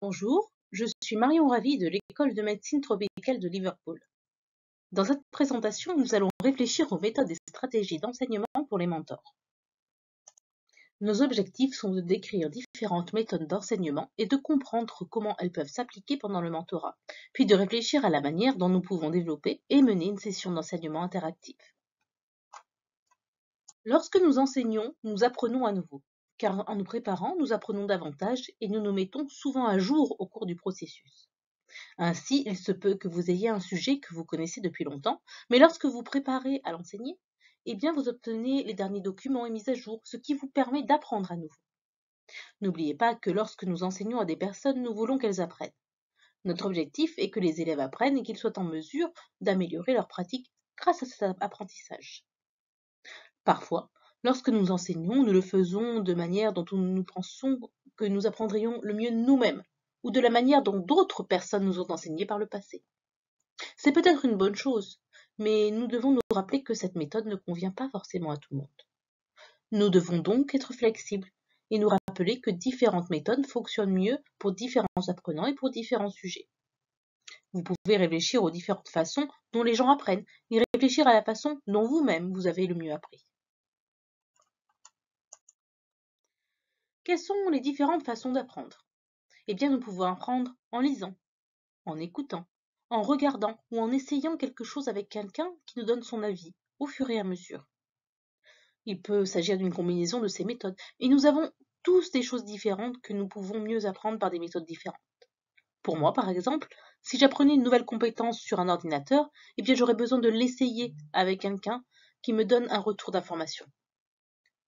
Bonjour, je suis Marion Ravi de l'École de médecine tropicale de Liverpool. Dans cette présentation, nous allons réfléchir aux méthodes et stratégies d'enseignement pour les mentors. Nos objectifs sont de décrire différentes méthodes d'enseignement et de comprendre comment elles peuvent s'appliquer pendant le mentorat, puis de réfléchir à la manière dont nous pouvons développer et mener une session d'enseignement interactive. Lorsque nous enseignons, nous apprenons à nouveau, car en nous préparant, nous apprenons davantage et nous nous mettons souvent à jour au cours du processus. Ainsi, il se peut que vous ayez un sujet que vous connaissez depuis longtemps, mais lorsque vous préparez à l'enseigner, eh bien vous obtenez les derniers documents et mises à jour, ce qui vous permet d'apprendre à nouveau. N'oubliez pas que lorsque nous enseignons à des personnes, nous voulons qu'elles apprennent. Notre objectif est que les élèves apprennent et qu'ils soient en mesure d'améliorer leur pratique grâce à cet apprentissage. Parfois, lorsque nous enseignons, nous le faisons de manière dont nous pensons que nous apprendrions le mieux nous-mêmes, ou de la manière dont d'autres personnes nous ont enseigné par le passé. C'est peut-être une bonne chose, mais nous devons nous rappeler que cette méthode ne convient pas forcément à tout le monde. Nous devons donc être flexibles et nous rappeler que différentes méthodes fonctionnent mieux pour différents apprenants et pour différents sujets. Vous pouvez réfléchir aux différentes façons dont les gens apprennent et réfléchir à la façon dont vous-même vous avez le mieux appris. Quelles sont les différentes façons d'apprendre? Eh bien, nous pouvons apprendre en lisant, en écoutant, en regardant ou en essayant quelque chose avec quelqu'un qui nous donne son avis au fur et à mesure. Il peut s'agir d'une combinaison de ces méthodes, et nous avons tous des choses différentes que nous pouvons mieux apprendre par des méthodes différentes. Pour moi, par exemple, si j'apprenais une nouvelle compétence sur un ordinateur, eh bien j'aurais besoin de l'essayer avec quelqu'un qui me donne un retour d'information.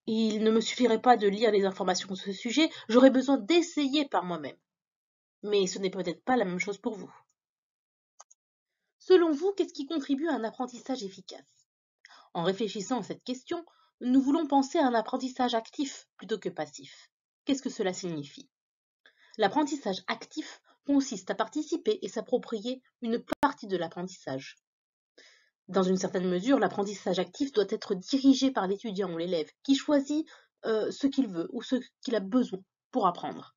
Il ne me suffirait pas de lire les informations sur ce sujet, j'aurais besoin d'essayer par moi-même. Mais ce n'est peut-être pas la même chose pour vous. Selon vous, qu'est-ce qui contribue à un apprentissage efficace? En réfléchissant à cette question, nous voulons penser à un apprentissage actif plutôt que passif. Qu'est-ce que cela signifie? L'apprentissage actif consiste à participer et s'approprier une partie de l'apprentissage. Dans une certaine mesure, l'apprentissage actif doit être dirigé par l'étudiant ou l'élève qui choisit ce qu'il veut ou ce qu'il a besoin pour apprendre.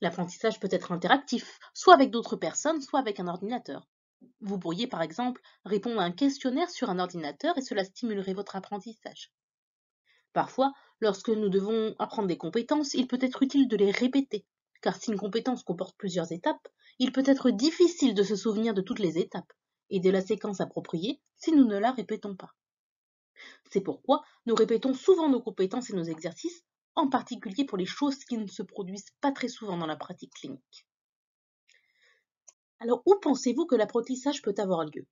L'apprentissage peut être interactif, soit avec d'autres personnes, soit avec un ordinateur. Vous pourriez par exemple répondre à un questionnaire sur un ordinateur et cela stimulerait votre apprentissage. Parfois, lorsque nous devons apprendre des compétences, il peut être utile de les répéter, car si une compétence comporte plusieurs étapes, il peut être difficile de se souvenir de toutes les étapes et de la séquence appropriée si nous ne la répétons pas. C'est pourquoi nous répétons souvent nos compétences et nos exercices, en particulier pour les choses qui ne se produisent pas très souvent dans la pratique clinique. Alors, où pensez-vous que l'apprentissage peut avoir lieu?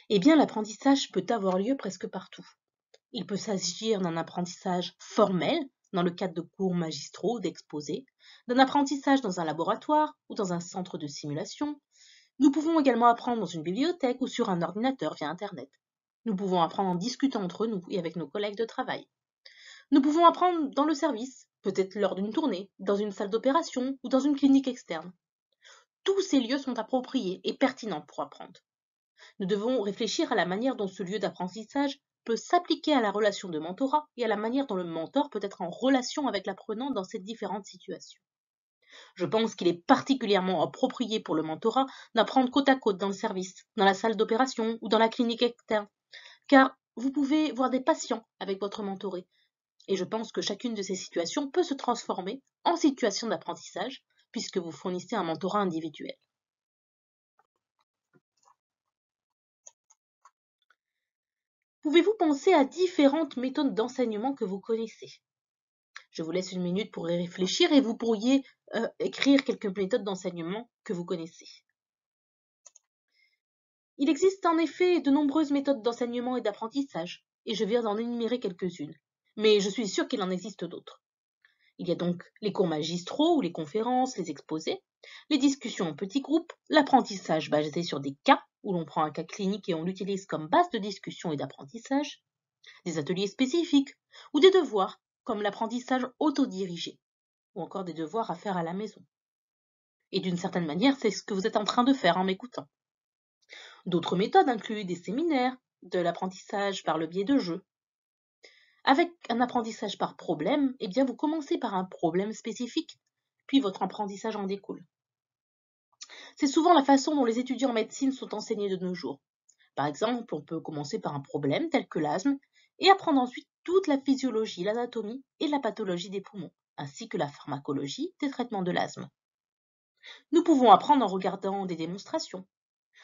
Eh bien, l'apprentissage peut avoir lieu presque partout. Il peut s'agir d'un apprentissage formel, dans le cadre de cours magistraux ou d'exposés, d'un apprentissage dans un laboratoire ou dans un centre de simulation. Nous pouvons également apprendre dans une bibliothèque ou sur un ordinateur via Internet. Nous pouvons apprendre en discutant entre nous et avec nos collègues de travail. Nous pouvons apprendre dans le service, peut-être lors d'une tournée, dans une salle d'opération ou dans une clinique externe. Tous ces lieux sont appropriés et pertinents pour apprendre. Nous devons réfléchir à la manière dont ce lieu d'apprentissage peut s'appliquer à la relation de mentorat et à la manière dont le mentor peut être en relation avec l'apprenant dans ces différentes situations. Je pense qu'il est particulièrement approprié pour le mentorat d'apprendre côte à côte dans le service, dans la salle d'opération ou dans la clinique externe, car vous pouvez voir des patients avec votre mentoré. Et je pense que chacune de ces situations peut se transformer en situation d'apprentissage puisque vous fournissez un mentorat individuel. Pouvez-vous penser à différentes méthodes d'enseignement que vous connaissez? Je vous laisse une minute pour y réfléchir et vous pourriez écrire quelques méthodes d'enseignement que vous connaissez. Il existe en effet de nombreuses méthodes d'enseignement et d'apprentissage, et je viens d'en énumérer quelques-unes, mais je suis sûre qu'il en existe d'autres. Il y a donc les cours magistraux ou les conférences, les exposés, les discussions en petits groupes, l'apprentissage basé sur des cas, où l'on prend un cas clinique et on l'utilise comme base de discussion et d'apprentissage, des ateliers spécifiques, ou des devoirs, comme l'apprentissage autodirigé, ou encore des devoirs à faire à la maison. Et d'une certaine manière, c'est ce que vous êtes en train de faire en m'écoutant. D'autres méthodes incluent des séminaires, de l'apprentissage par le biais de jeux. Avec un apprentissage par problème, eh bien vous commencez par un problème spécifique, puis votre apprentissage en découle. C'est souvent la façon dont les étudiants en médecine sont enseignés de nos jours. Par exemple, on peut commencer par un problème tel que l'asthme et apprendre ensuite toute la physiologie, l'anatomie et la pathologie des poumons, ainsi que la pharmacologie des traitements de l'asthme. Nous pouvons apprendre en regardant des démonstrations.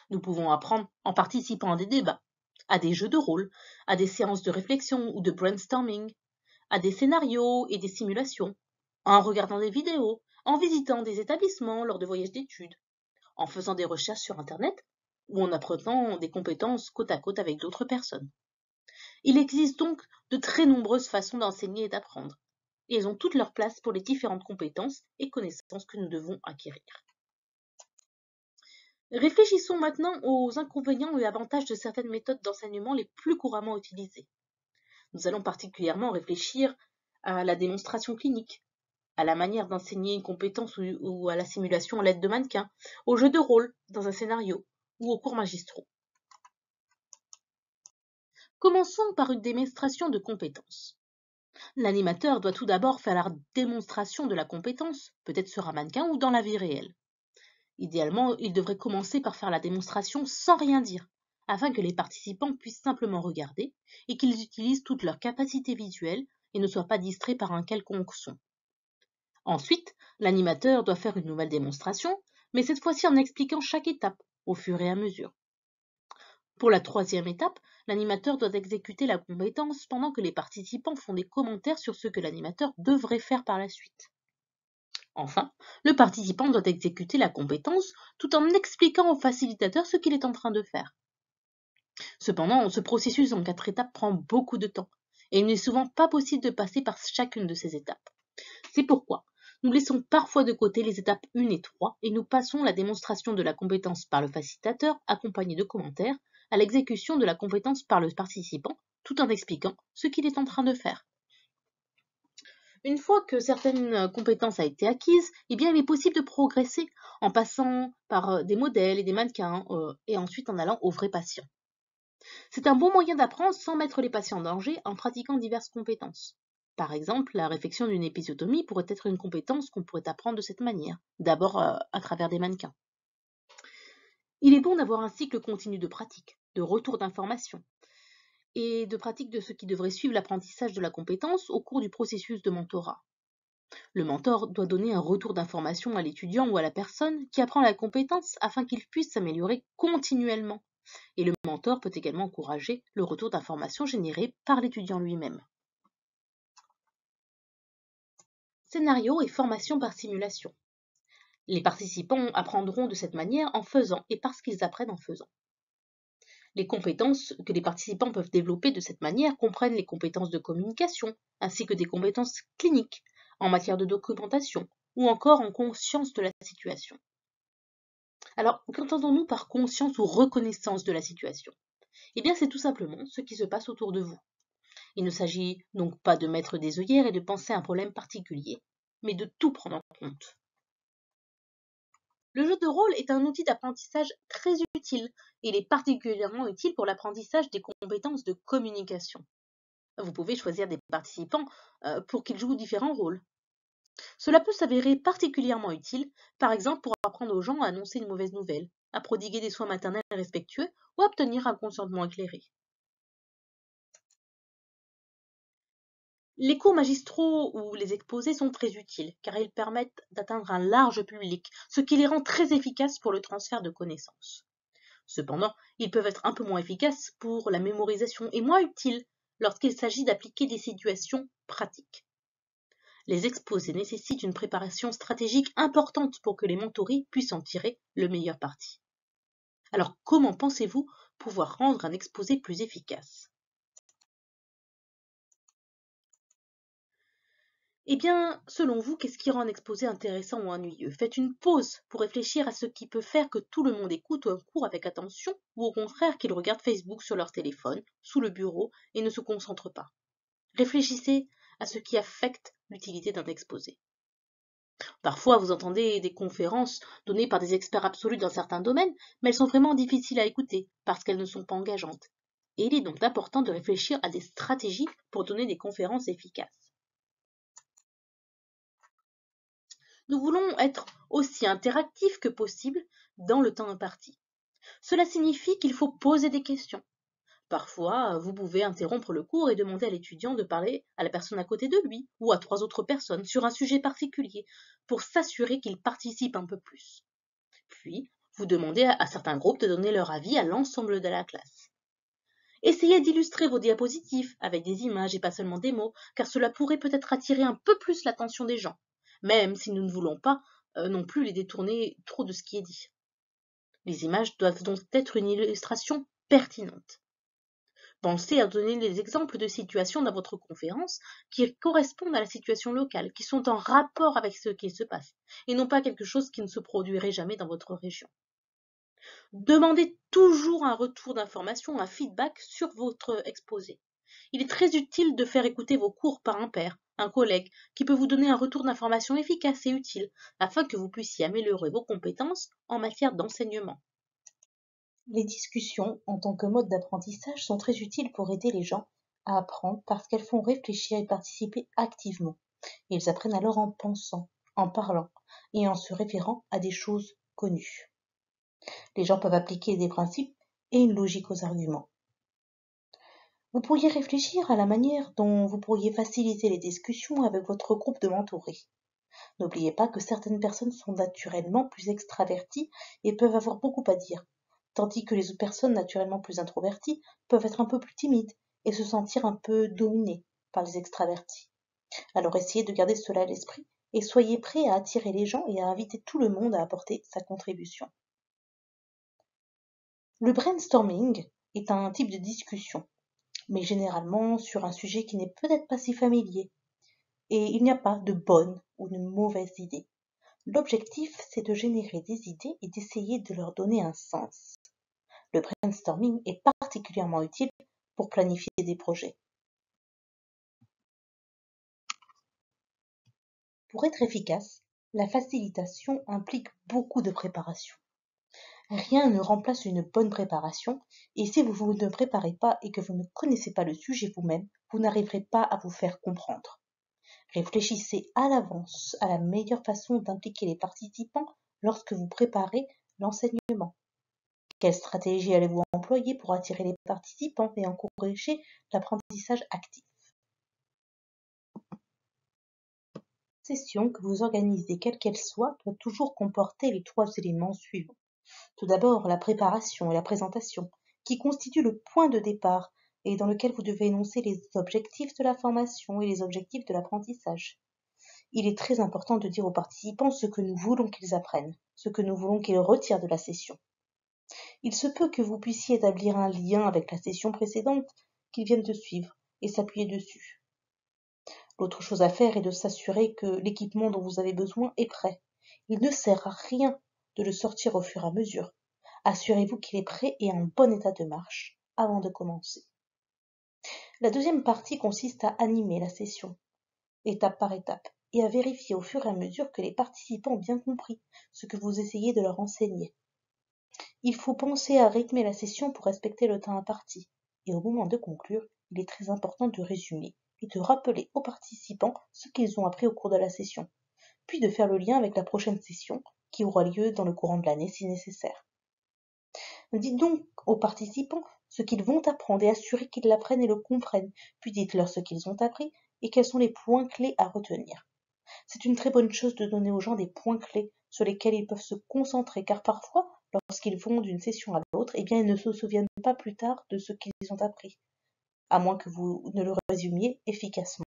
Nous pouvons apprendre en participant à des débats, à des jeux de rôle, à des séances de réflexion ou de brainstorming, à des scénarios et des simulations, en regardant des vidéos, en visitant des établissements lors de voyages d'études, en faisant des recherches sur Internet ou en apprenant des compétences côte à côte avec d'autres personnes. Il existe donc de très nombreuses façons d'enseigner et d'apprendre, et elles ont toutes leur place pour les différentes compétences et connaissances que nous devons acquérir. Réfléchissons maintenant aux inconvénients et avantages de certaines méthodes d'enseignement les plus couramment utilisées. Nous allons particulièrement réfléchir à la démonstration clinique, à la manière d'enseigner une compétence ou à la simulation à l'aide de mannequins, au jeu de rôle dans un scénario ou aux cours magistraux. Commençons par une démonstration de compétences. L'animateur doit tout d'abord faire la démonstration de la compétence, peut-être sur un mannequin ou dans la vie réelle. Idéalement, il devrait commencer par faire la démonstration sans rien dire, afin que les participants puissent simplement regarder et qu'ils utilisent toutes leurs capacités visuelles et ne soient pas distraits par un quelconque son. Ensuite, l'animateur doit faire une nouvelle démonstration, mais cette fois-ci en expliquant chaque étape au fur et à mesure. Pour la troisième étape, l'animateur doit exécuter la compétence pendant que les participants font des commentaires sur ce que l'animateur devrait faire par la suite. Enfin, le participant doit exécuter la compétence tout en expliquant au facilitateur ce qu'il est en train de faire. Cependant, ce processus en 4 étapes prend beaucoup de temps et il n'est souvent pas possible de passer par chacune de ces étapes. C'est pourquoi nous laissons parfois de côté les étapes 1 et 3 et nous passons la démonstration de la compétence par le facilitateur, accompagné de commentaires, à l'exécution de la compétence par le participant, tout en expliquant ce qu'il est en train de faire. Une fois que certaines compétences ont été acquises, il est possible de progresser en passant par des modèles et des mannequins et ensuite en allant aux vrais patients. C'est un bon moyen d'apprendre sans mettre les patients en danger en pratiquant diverses compétences. Par exemple, la réflexion d'une épisiotomie pourrait être une compétence qu'on pourrait apprendre de cette manière, d'abord à travers des mannequins. Il est bon d'avoir un cycle continu de pratique, de retour d'informations et de pratique de ce qui devrait suivre l'apprentissage de la compétence au cours du processus de mentorat. Le mentor doit donner un retour d'information à l'étudiant ou à la personne qui apprend la compétence afin qu'il puisse s'améliorer continuellement. Et le mentor peut également encourager le retour d'informations généré par l'étudiant lui-même. Scénario et formation par simulation. Les participants apprendront de cette manière en faisant et parce qu'ils apprennent en faisant. Les compétences que les participants peuvent développer de cette manière comprennent les compétences de communication, ainsi que des compétences cliniques, en matière de documentation, ou encore en conscience de la situation. Alors, qu'entendons-nous par conscience ou reconnaissance de la situation? C'est tout simplement ce qui se passe autour de vous. Il ne s'agit donc pas de mettre des œillères et de penser à un problème particulier, mais de tout prendre en compte. Le jeu de rôle est un outil d'apprentissage très utile. Il est particulièrement utile pour l'apprentissage des compétences de communication. Vous pouvez choisir des participants pour qu'ils jouent différents rôles. Cela peut s'avérer particulièrement utile, par exemple pour apprendre aux gens à annoncer une mauvaise nouvelle, à prodiguer des soins maternels respectueux ou à obtenir un consentement éclairé. Les cours magistraux ou les exposés sont très utiles car ils permettent d'atteindre un large public, ce qui les rend très efficaces pour le transfert de connaissances. Cependant, ils peuvent être un peu moins efficaces pour la mémorisation et moins utiles lorsqu'il s'agit d'appliquer des situations pratiques. Les exposés nécessitent une préparation stratégique importante pour que les mentorés puissent en tirer le meilleur parti. Alors, comment pensez-vous pouvoir rendre un exposé plus efficace? Selon vous, qu'est-ce qui rend un exposé intéressant ou ennuyeux? Faites une pause pour réfléchir à ce qui peut faire que tout le monde écoute un cours avec attention ou au contraire qu'ils regardent Facebook sur leur téléphone, sous le bureau et ne se concentrent pas. Réfléchissez à ce qui affecte l'utilité d'un exposé. Parfois, vous entendez des conférences données par des experts absolus dans certains domaines, mais elles sont vraiment difficiles à écouter parce qu'elles ne sont pas engageantes. Et il est donc important de réfléchir à des stratégies pour donner des conférences efficaces. Nous voulons être aussi interactif que possible dans le temps imparti. Cela signifie qu'il faut poser des questions. Parfois, vous pouvez interrompre le cours et demander à l'étudiant de parler à la personne à côté de lui ou à 3 autres personnes sur un sujet particulier pour s'assurer qu'il participe un peu plus. Puis, vous demandez à certains groupes de donner leur avis à l'ensemble de la classe. Essayez d'illustrer vos diapositives avec des images et pas seulement des mots, car cela pourrait peut-être attirer un peu plus l'attention des gens, même si nous ne voulons pas non plus les détourner trop de ce qui est dit. Les images doivent donc être une illustration pertinente. Pensez à donner des exemples de situations dans votre conférence qui correspondent à la situation locale, qui sont en rapport avec ce qui se passe, et non pas quelque chose qui ne se produirait jamais dans votre région. Demandez toujours un retour d'information, un feedback sur votre exposé. Il est très utile de faire écouter vos cours par un père, un collègue, qui peut vous donner un retour d'information efficace et utile, afin que vous puissiez améliorer vos compétences en matière d'enseignement. Les discussions, en tant que mode d'apprentissage, sont très utiles pour aider les gens à apprendre parce qu'elles font réfléchir et participer activement. Ils apprennent alors en pensant, en parlant et en se référant à des choses connues. Les gens peuvent appliquer des principes et une logique aux arguments. Vous pourriez réfléchir à la manière dont vous pourriez faciliter les discussions avec votre groupe de mentorés. N'oubliez pas que certaines personnes sont naturellement plus extraverties et peuvent avoir beaucoup à dire, tandis que les autres personnes naturellement plus introverties peuvent être un peu plus timides et se sentir un peu dominées par les extravertis. Alors essayez de garder cela à l'esprit et soyez prêts à attirer les gens et à inviter tout le monde à apporter sa contribution. Le brainstorming est un type de discussion, mais généralement sur un sujet qui n'est peut-être pas si familier. Et il n'y a pas de bonne ou de mauvaise idée. L'objectif, c'est de générer des idées et d'essayer de leur donner un sens. Le brainstorming est particulièrement utile pour planifier des projets. Pour être efficace, la facilitation implique beaucoup de préparation. Rien ne remplace une bonne préparation, et si vous ne préparez pas et que vous ne connaissez pas le sujet vous-même, vous n'arriverez pas à vous faire comprendre. Réfléchissez à l'avance à la meilleure façon d'impliquer les participants lorsque vous préparez l'enseignement. Quelle stratégie allez-vous employer pour attirer les participants et encourager l'apprentissage actif? La session que vous organisez, quelle qu'elle soit, doit toujours comporter les 3 éléments suivants. Tout d'abord, la préparation et la présentation, qui constituent le point de départ et dans lequel vous devez énoncer les objectifs de la formation et les objectifs de l'apprentissage. Il est très important de dire aux participants ce que nous voulons qu'ils apprennent, ce que nous voulons qu'ils retirent de la session. Il se peut que vous puissiez établir un lien avec la session précédente qu'ils viennent de suivre et s'appuyer dessus. L'autre chose à faire est de s'assurer que l'équipement dont vous avez besoin est prêt. Il ne sert à rien de le sortir au fur et à mesure. Assurez-vous qu'il est prêt et en bon état de marche avant de commencer. La deuxième partie consiste à animer la session, étape par étape, et à vérifier au fur et à mesure que les participants ont bien compris ce que vous essayez de leur enseigner. Il faut penser à rythmer la session pour respecter le temps imparti, et au moment de conclure, il est très important de résumer et de rappeler aux participants ce qu'ils ont appris au cours de la session, puis de faire le lien avec la prochaine session qui aura lieu dans le courant de l'année si nécessaire. Dites donc aux participants ce qu'ils vont apprendre et assurez qu'ils l'apprennent et le comprennent, puis dites-leur ce qu'ils ont appris et quels sont les points clés à retenir. C'est une très bonne chose de donner aux gens des points clés sur lesquels ils peuvent se concentrer, car parfois, lorsqu'ils vont d'une session à l'autre, eh bien, ils ne se souviennent pas plus tard de ce qu'ils ont appris, à moins que vous ne le résumiez efficacement.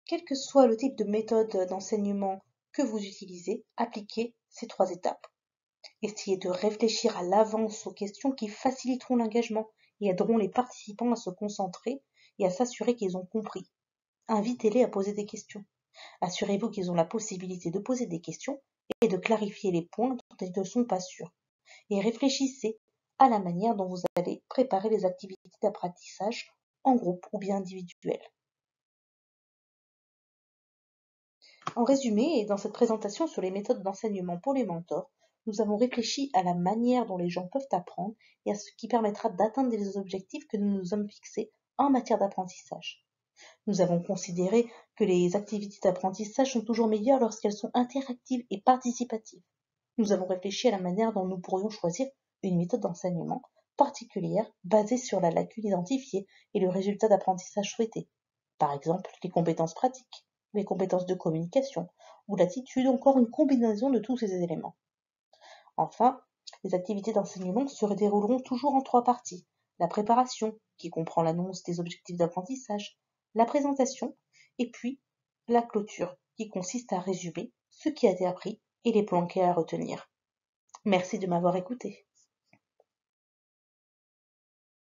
Quel que soit le type de méthode d'enseignement que vous utilisez, appliquez ces 3 étapes. Essayez de réfléchir à l'avance aux questions qui faciliteront l'engagement et aideront les participants à se concentrer et à s'assurer qu'ils ont compris. Invitez-les à poser des questions. Assurez-vous qu'ils ont la possibilité de poser des questions et de clarifier les points dont ils ne sont pas sûrs. Et réfléchissez à la manière dont vous allez préparer les activités d'apprentissage en groupe ou bien individuel. En résumé, et dans cette présentation sur les méthodes d'enseignement pour les mentors, nous avons réfléchi à la manière dont les gens peuvent apprendre et à ce qui permettra d'atteindre les objectifs que nous nous sommes fixés en matière d'apprentissage. Nous avons considéré que les activités d'apprentissage sont toujours meilleures lorsqu'elles sont interactives et participatives. Nous avons réfléchi à la manière dont nous pourrions choisir une méthode d'enseignement particulière basée sur la lacune identifiée et le résultat d'apprentissage souhaité. Par exemple, les compétences pratiques, les compétences de communication ou l'attitude, ou encore une combinaison de tous ces éléments. Enfin, les activités d'enseignement se dérouleront toujours en 3 parties. La préparation, qui comprend l'annonce des objectifs d'apprentissage, la présentation, et puis la clôture, qui consiste à résumer ce qui a été appris et les points clés à retenir. Merci de m'avoir écouté.